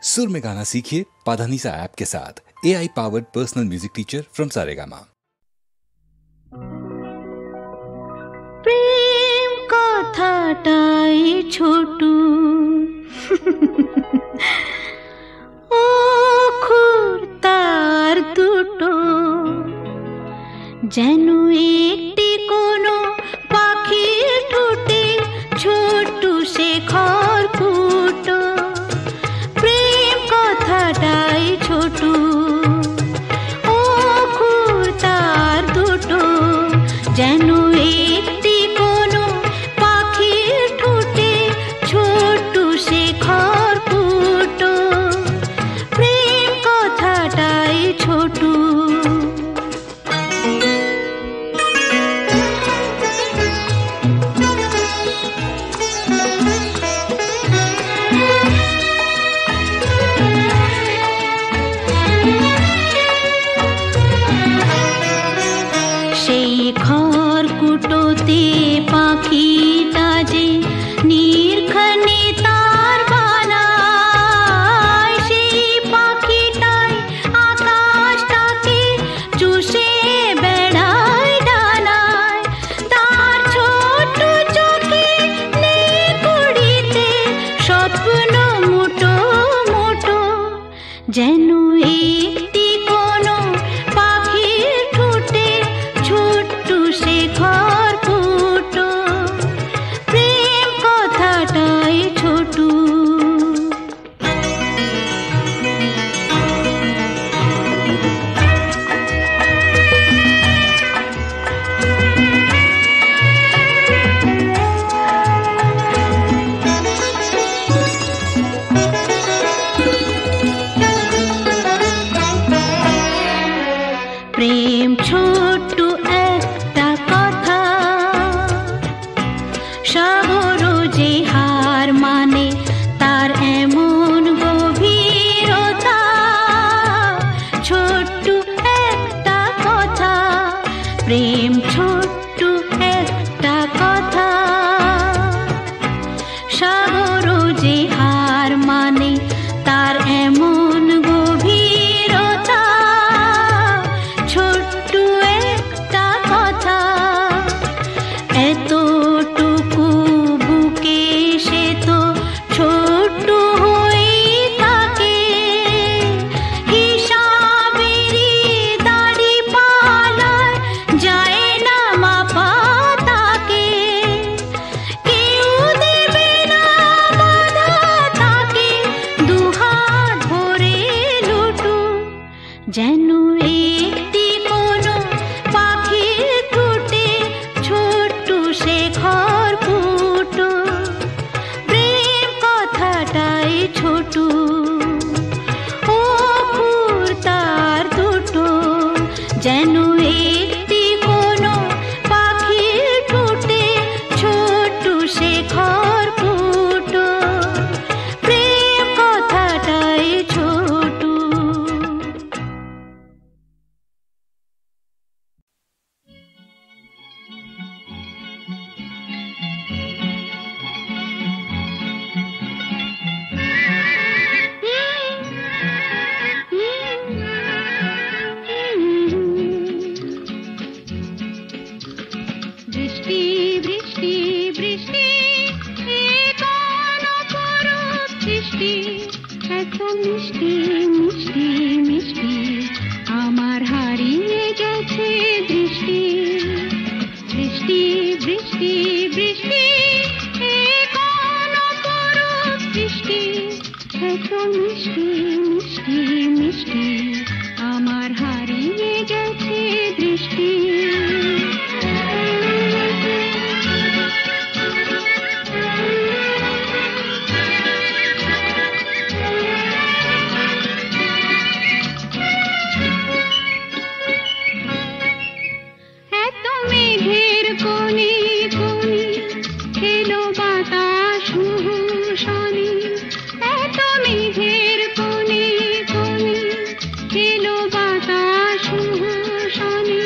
सुर में गाना सीखिए पाधानीसा ऐप के साथ। AI powered personal music teacher from Saregama. प्रेम কথাটাই ছোটু অক্ষর তার দুটো যেন একটি কোনো পাখির ঠোঁটে ছোট্ট সে খড়কুটো। প্রেম কথাটাই ছোটু অক্ষর তার দুটো যেন একটি কোনো পাখির ঠোঁটে ছোট্ট সে খড়কুটো। প্রেম কথাটাই ছোটু। সেই খড়কুটোতে পাখিটা যে নির্ঘনে তার বানায়, সেই পাখিটাই আকাশটাকে চুষে বেড়ায় ডানায়। তার ছোট্ট চোখে নেই কুড়িতে স্বপ্ন মুটো মুটো যেন একটি কোনো পাখির ঠোঁটে ছোট্ট সে খড়কুটো। প্রেম কথাটাই ছোটু। প্রেম ছোট্ট একটা কথা, সাগর যে হার মানে তার এমন গভীরতা। ছোট্ট একটা কথা, প্রেম ছোট্ট একটা কথা, সাগর যে হার মানে তার এমন গভীরতা। ছোট্ট একটা কথা, এতটুকু বুকে সে তো ছোট্ট হয়ে থাকে। হিসাবেরই দাড়ি পালায় যায় না মাপা তাকে। কেউ দেবে না বাধা তাকে, দুহাত ভরে লুটু যেন একটি কোনো পাখির ঠোঁটে ছোট্ট সে খড়কুটো। প্রেম কথাটাই ছোটু অক্ষর তার দুটো যেন একটি কোনো পাখির ঠোঁটে ছোট্ট সে খড়কুটো। প্রেম কথাটাই ছোটু। বৃষ্টি বৃষ্টি বৃষ্টি এ কোন অপরূপ সৃষ্টি, এত মিষ্টি মিষ্টি মিষ্টি আমার হারিয়ে গেছে দৃষ্টি। বৃষ্টি বৃষ্টি বৃষ্টি এ কোন অপরূপ সৃষ্টি, এত মিষ্টি মিষ্টি মিষ্টি আমার হারিয়ে গেছে দৃষ্টি। এত মেঘের কোণে কোণে এলো বাতাস শনি। এত মেঘের কোণে কোণে এলো বাতাস শনি।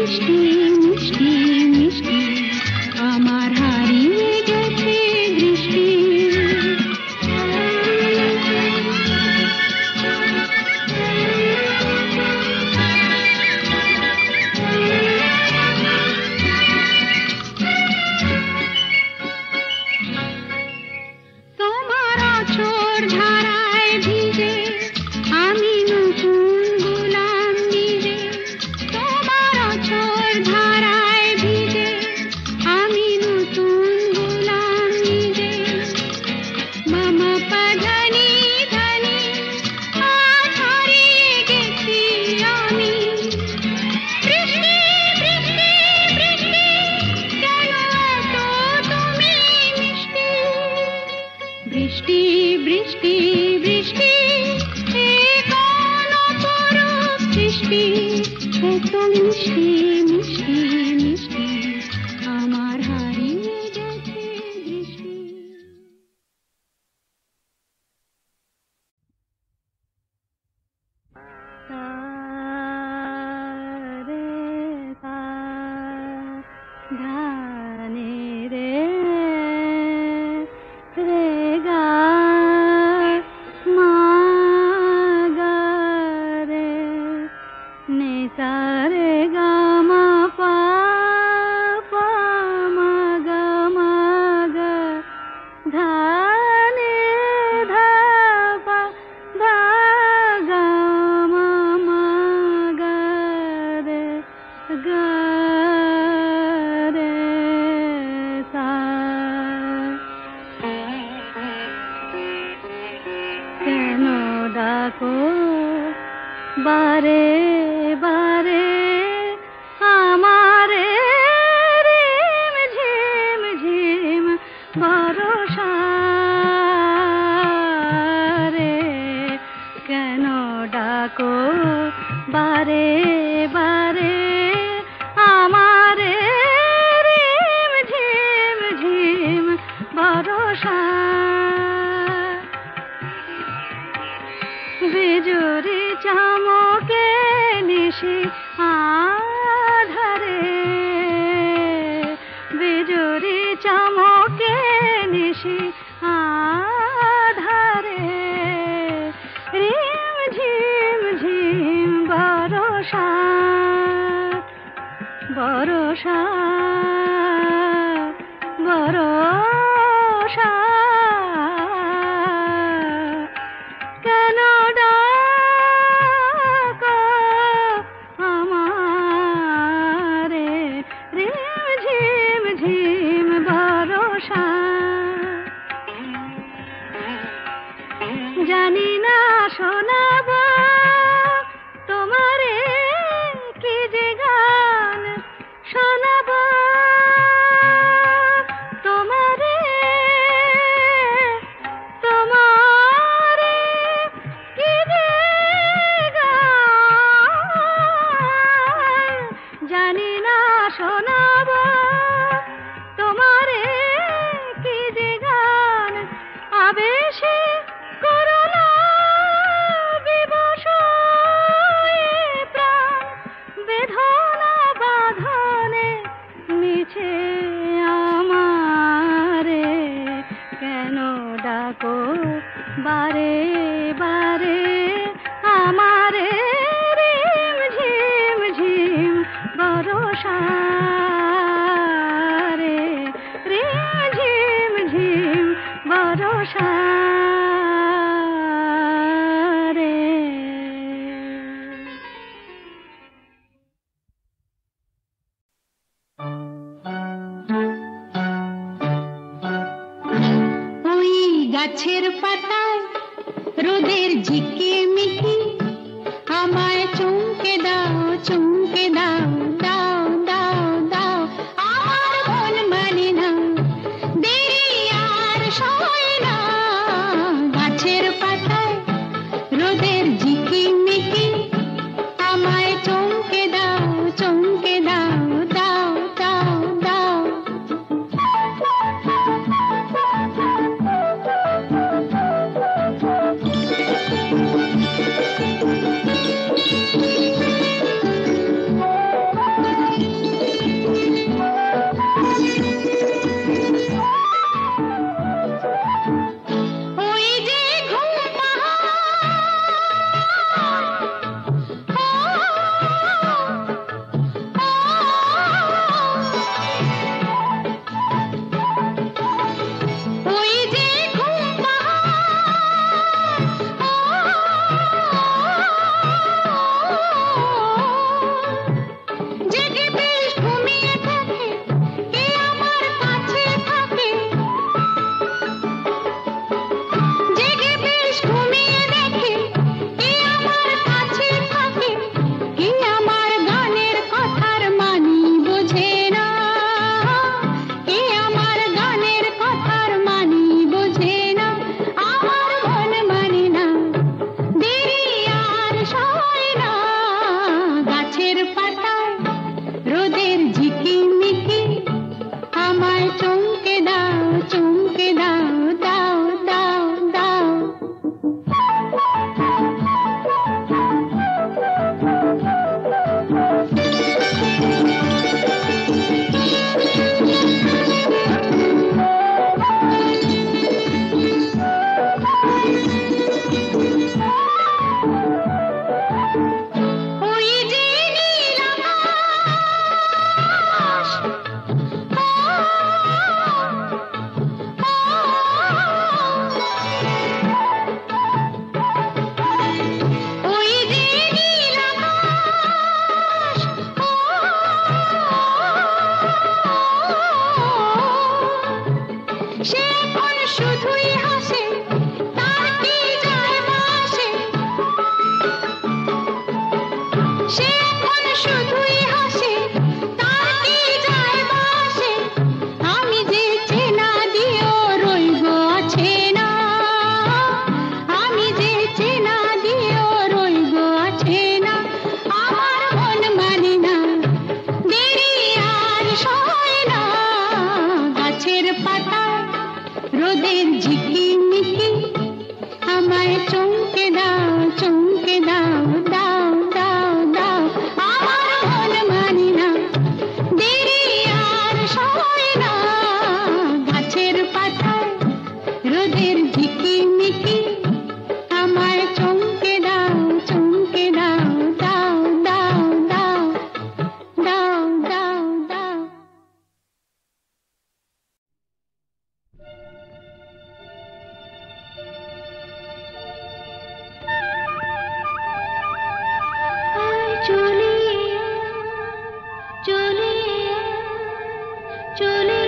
মিষ্টি মিষ্টি মিষ্টি আমার হারিয়ে গেছে দৃষ্টি। তোমার আঁচড় ধারায় ভিজে আমি নতুন গোলাম নিজে। তোমার আঁচড় ধারায় ভিজে আমি নতুন গোলাম নিজে। মামা পাধানি ধানি আজ হারিয়ে গেছি আমি। বৃষ্টি বৃষ্টি বৃষ্টি কেন এত তুমি মিষ্টি। বৃষ্টি বৃষ্টি বৃষ্টি এ কোন অপরূপ সৃষ্টি। এত মিষ্টি মিষ্টি মিষ্টি আমার হারিয়ে গেছে দৃষ্টি। রে সা ধানে রে রে গা মা গা রে নে সা রে গা মা পা পা মা গা ধা নে ধা পা ধা গা মা গা রে সা। কেন ডাকো বারে বারে আমারে রিম ঝিম ঝিম ভরসা রে। কেন ডাকো বারে বারে আমারে রিম ঝিম ঝিম ভরসা। বিজুরি চমকে নিশি আধারে। বিজুরি চমকে নিশি আধারে রিম ঝিম ঝিম বরষা বরষা বরষা। কেন ডাকো আমারে রিম ঝিম ঝিম বরষা। জানি না শোনাব তোমারে কি যে গান শোনাব তোমারে তোমারে কি যে গান। জানি না শোনাব তোমারে কি যে গান। আবেশে করুণা বিবশ এ প্রাণ বেদনা বাঁধনে মিছে আমারে। কেন ডাকো বারে বারে আমারে রিম ঝিম ঝিম বরষা রে রিম ঝিম ঝিম বরষা রে। ওই গাছের পাতায় রোদের ঝিকে মিকি আমায় চমকে দাও চমকে দাও দাও দাও দাও। আমার মন মানে না দেরি আর সয় না। গাছের পাতায় রোদের ঝিকি মিকি আমায় চমকে দাও চমকে দাও দাও দাও দাও। রোদের ঝিকিমিকি আমায় চমকে দাও চমকে দাও দাও দাও দাও আমার মন মানি না দেরি আর সয় না গাছের পাতায় রোদের ঝিকিমিকি আমায় চমকে দাও চমকে দাও দাও দাও দাও দাও দাও দাও চলে চলে চলে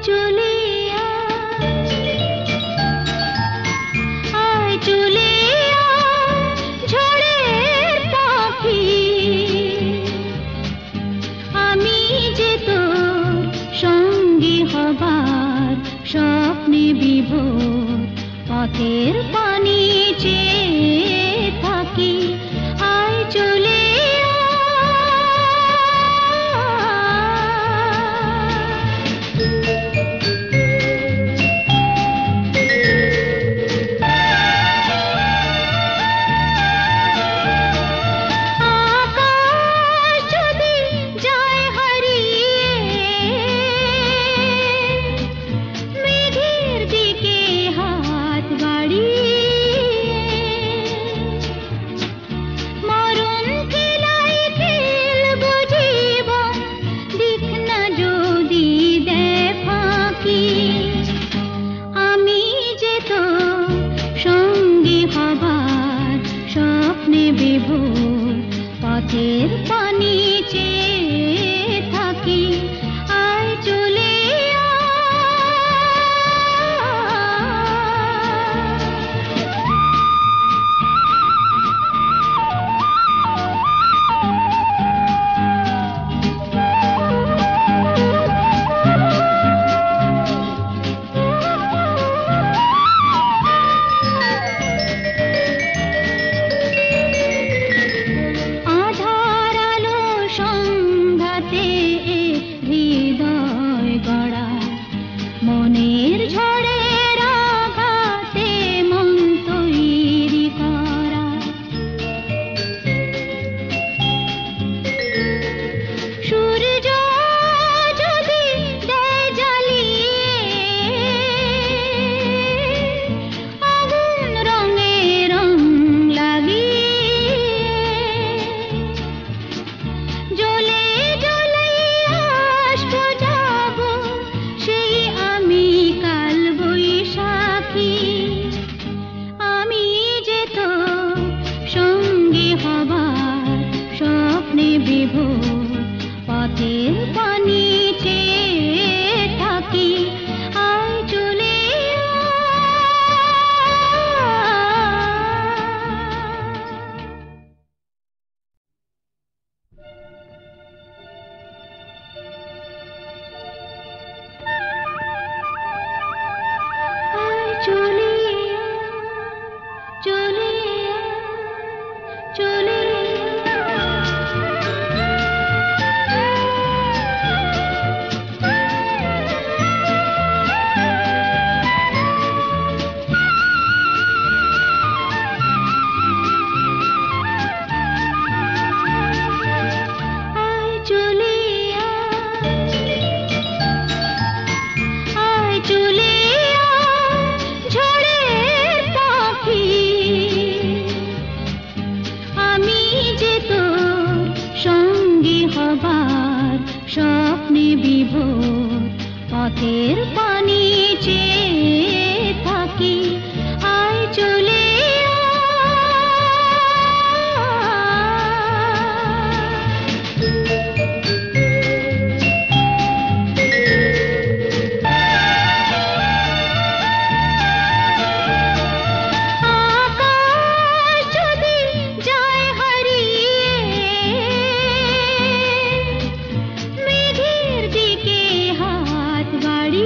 চলে চলে ঝড়ের পাখি আমি যে তোর সঙ্গী হবার স্বপ্নে বিভোর পথের পানি চেয়ে থাকি আয় চলে বিভোর পথের পানি চেয়ে থাকি আয় চলে স্বপ্নে বিভোর পথের পানি চেয়ে থাকি আয় চলে বাড়ি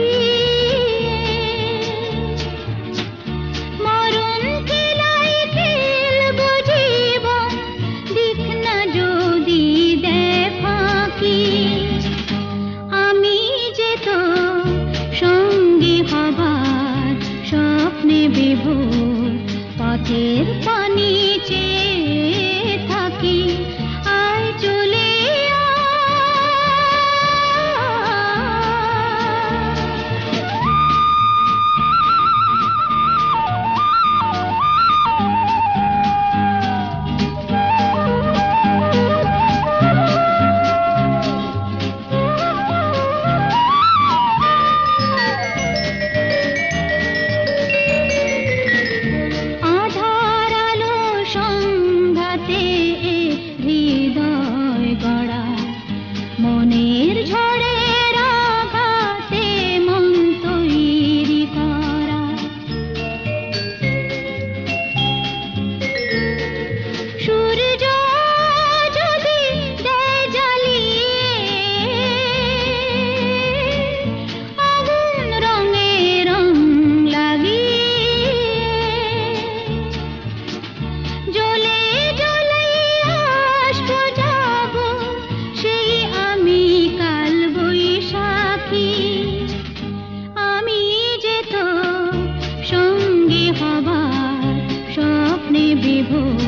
বিভোর